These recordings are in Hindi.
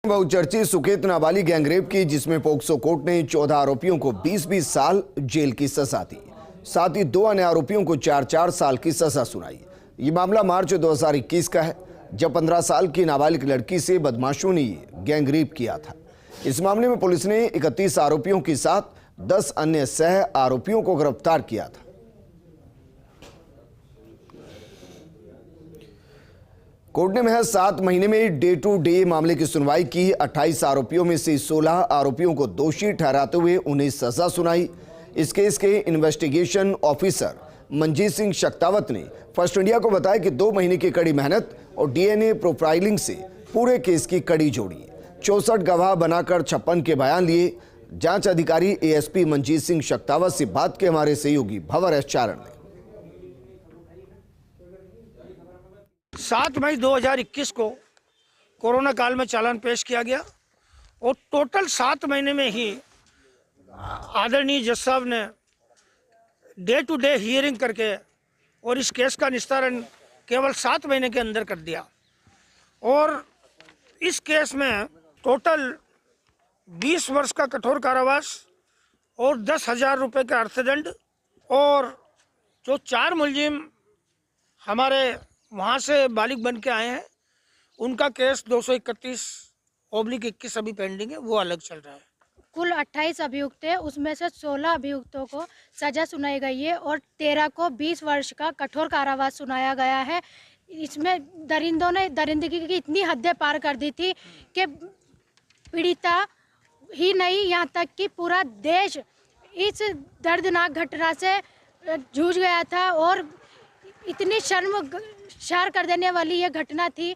बहुचर्चित सुकेत नाबालिग गैंगरेप की, जिसमें पोक्सो कोर्ट ने 14 आरोपियों को 20-20 साल जेल की सजा दी। साथ ही 2 अन्य आरोपियों को 4-4 साल की सजा सुनाई। ये मामला मार्च 2021 का है, जब 15 साल की नाबालिग लड़की से बदमाशों ने गैंगरेप किया था। इस मामले में पुलिस ने 31 आरोपियों के साथ 10 अन्य सह आरोपियों को गिरफ्तार किया था। कोर्ट ने महज 7 महीने में डे टू डे मामले की सुनवाई की। 28 आरोपियों में से 16 आरोपियों को दोषी ठहराते हुए उन्हें सजा सुनाई। इस केस के इन्वेस्टिगेशन ऑफिसर मंजीत सिंह शक्तावत ने फर्स्ट इंडिया को बताया कि 2 महीने की कड़ी मेहनत और डीएनए प्रोफाइलिंग से पूरे केस की कड़ी जोड़ी। 64 गवाह बनाकर 56 के बयान लिए। जांच अधिकारी एएसपी मंजीत सिंह शक्तावत से बात के हमारे सहयोगी भंवर एस चारण ने। 7 मई 2021 को कोरोना काल में चालान पेश किया गया और टोटल 7 महीने में ही आदरणीय जज साहब ने डे टू डे हियरिंग करके और इस केस का निस्तारण केवल 7 महीने के अंदर कर दिया। और इस केस में टोटल 20 वर्ष का कठोर कारावास और 10,000 रुपये का अर्थदंड, और जो 4 मुलजिम हमारे वहाँ से बालिग बन के आए हैं उनका केस 231/21 अभी पेंडिंग है, वो अलग चल रहा है। कुल 28 अभियुक्त है, उसमें से 16 अभियुक्तों को सजा सुनाई गई है और 13 को 20 वर्ष का कठोर कारावास सुनाया गया है। इसमें दरिंदों ने दरिंदगी की इतनी हदें पार कर दी थी कि पीड़िता ही नहीं, यहाँ तक कि पूरा देश इस दर्दनाक घटना से जूझ गया था। और इतनी शर्मसार कर देने वाली ये घटना थी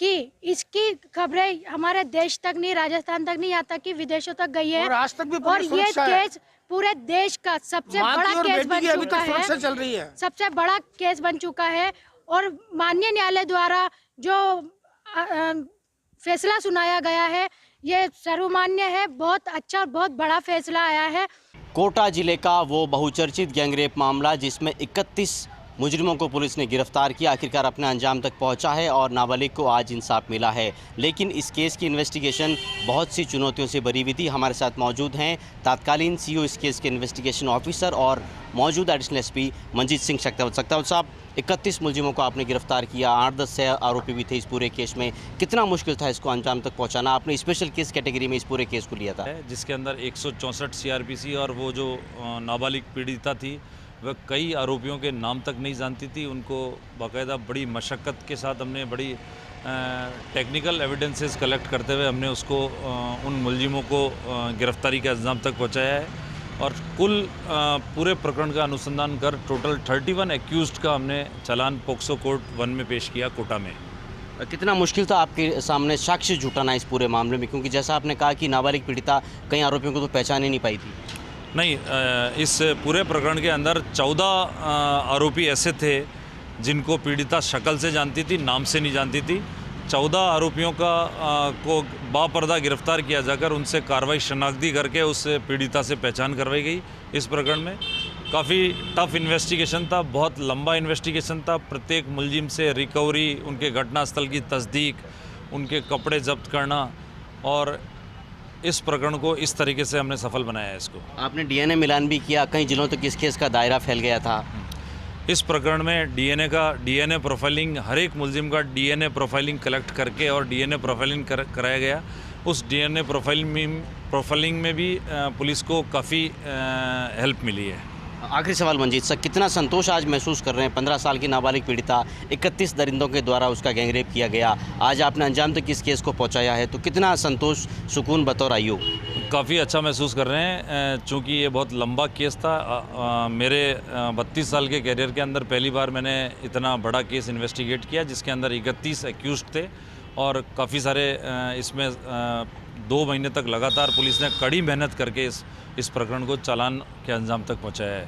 कि इसकी खबरें हमारे देश तक नहीं, राजस्थान तक नहीं, यहाँ तक कि विदेशों तक गई है। और आज तक भी और ये केस पूरे देश का सबसे बड़ा केस बन चुका है, चल रही है, सबसे बड़ा केस बन चुका है। और माननीय न्यायालय द्वारा जो फैसला सुनाया गया है ये सर्वमान्य है, बहुत अच्छा और बहुत बड़ा फैसला आया है। कोटा जिले का वो बहुचर्चित गैंगरेप मामला, जिसमें 31 मुजरिमों को पुलिस ने गिरफ्तार किया, आखिरकार अपने अंजाम तक पहुंचा है और नाबालिग को आज इंसाफ मिला है। लेकिन इस केस की इन्वेस्टिगेशन बहुत सी चुनौतियों से भरी हुई थी। हमारे साथ मौजूद हैं तत्कालीन सीओ इस केस के इन्वेस्टिगेशन ऑफिसर और मौजूदा एडिशनल एसपी मंजीत सिंह शक्तावत। शक्तावत साहब, 31 मुलजिमों को आपने गिरफ्तार किया, 8-10 से आरोपी भी थे इस पूरे केस में। कितना मुश्किल था इसको अंजाम तक पहुँचाना? आपने स्पेशल केस कैटेगरी में इस पूरे केस को लिया था, जिसके अंदर 164 CRPC और वो जो नाबालिग पीड़िता थी वह कई आरोपियों के नाम तक नहीं जानती थी। उनको बाकायदा बड़ी मशक्क़त के साथ हमने बड़ी टेक्निकल एविडेंसेस कलेक्ट करते हुए हमने उसको उन मुलजिमों को गिरफ्तारी के अंजाम तक पहुंचाया है। और कुल पूरे प्रकरण का अनुसंधान कर टोटल 31 एक्यूज्ड का हमने चालान पोक्सो कोर्ट 1 में पेश किया कोटा में। कितना मुश्किल था आपके सामने साक्ष्य जुटाना इस पूरे मामले में, क्योंकि जैसा आपने कहा कि नाबालिग पीड़िता कई आरोपियों को तो पहचान ही नहीं पाई थी? नहीं, इस पूरे प्रकरण के अंदर 14 आरोपी ऐसे थे जिनको पीड़िता शक्ल से जानती थी, नाम से नहीं जानती थी। 14 आरोपियों को बापर्दा गिरफ्तार किया जाकर उनसे कार्रवाई शनाख्ती करके उस पीड़िता से पहचान करवाई गई। इस प्रकरण में काफ़ी टफ इन्वेस्टिगेशन था, बहुत लंबा इन्वेस्टिगेशन था। प्रत्येक मुलजिम से रिकवरी, उनके घटनास्थल की तस्दीक, उनके कपड़े जब्त करना, और इस प्रकरण को इस तरीके से हमने सफल बनाया है। इसको आपने डीएनए मिलान भी किया, कई जिलों तक इस केस का दायरा फैल गया था। इस प्रकरण में डीएनए प्रोफाइलिंग, हर एक मुलजिम का डीएनए प्रोफाइलिंग कलेक्ट करके और डीएनए प्रोफाइलिंग कराया गया। उस डीएनए प्रोफाइलिंग में भी पुलिस को काफ़ी हेल्प मिली है। आखिरी सवाल मंजीत सर, कितना संतोष आज महसूस कर रहे हैं? 15 साल की नाबालिग पीड़िता, 31 दरिंदों के द्वारा उसका गैंगरेप किया गया, आज आपने अंजाम तक इस केस को पहुंचाया है, तो कितना संतोष, सुकून बतौर आयु? काफ़ी अच्छा महसूस कर रहे हैं, चूँकि ये बहुत लंबा केस था। मेरे 32 साल के कैरियर के अंदर पहली बार मैंने इतना बड़ा केस इन्वेस्टिगेट किया, जिसके अंदर 31 एक्यूज्ड थे और काफ़ी सारे इसमें 2 महीने तक लगातार पुलिस ने कड़ी मेहनत करके इस प्रकरण को चालान के अंजाम तक पहुंचाया है।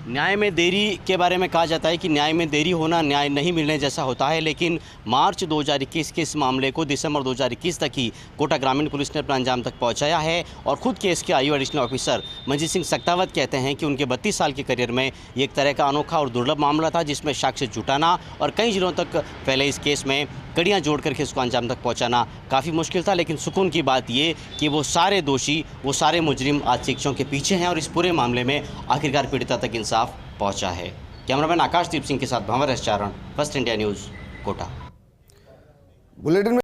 न्याय में देरी के बारे में कहा जाता है कि न्याय में देरी होना न्याय नहीं मिलने जैसा होता है, लेकिन मार्च 2021 के इस मामले को दिसंबर 2021 तक ही कोटा ग्रामीण पुलिस ने अपना अंजाम तक पहुंचाया है। और खुद केस के IO additional officer Manjeet Singh Shaktawat कहते हैं कि उनके 32 साल के करियर में ये एक तरह का अनोखा और दुर्लभ मामला था, जिसमें साक्ष्य जुटाना और कई जिलों तक फैले इस केस में कड़ियाँ जोड़ करके इसको अंजाम तक पहुँचाना काफ़ी मुश्किल था। लेकिन सुकून की बात ये कि वो सारे दोषी, वो सारे मुजरिम आज शिक्षकों के पीछे हैं और इस पूरे मामले में आखिरकार पीड़िता तक इंसाफ पहुँचा है। कैमरामैन आकाशदीप सिंह के साथ Bhanwar S Charan, First India News, Kota. Bulletin में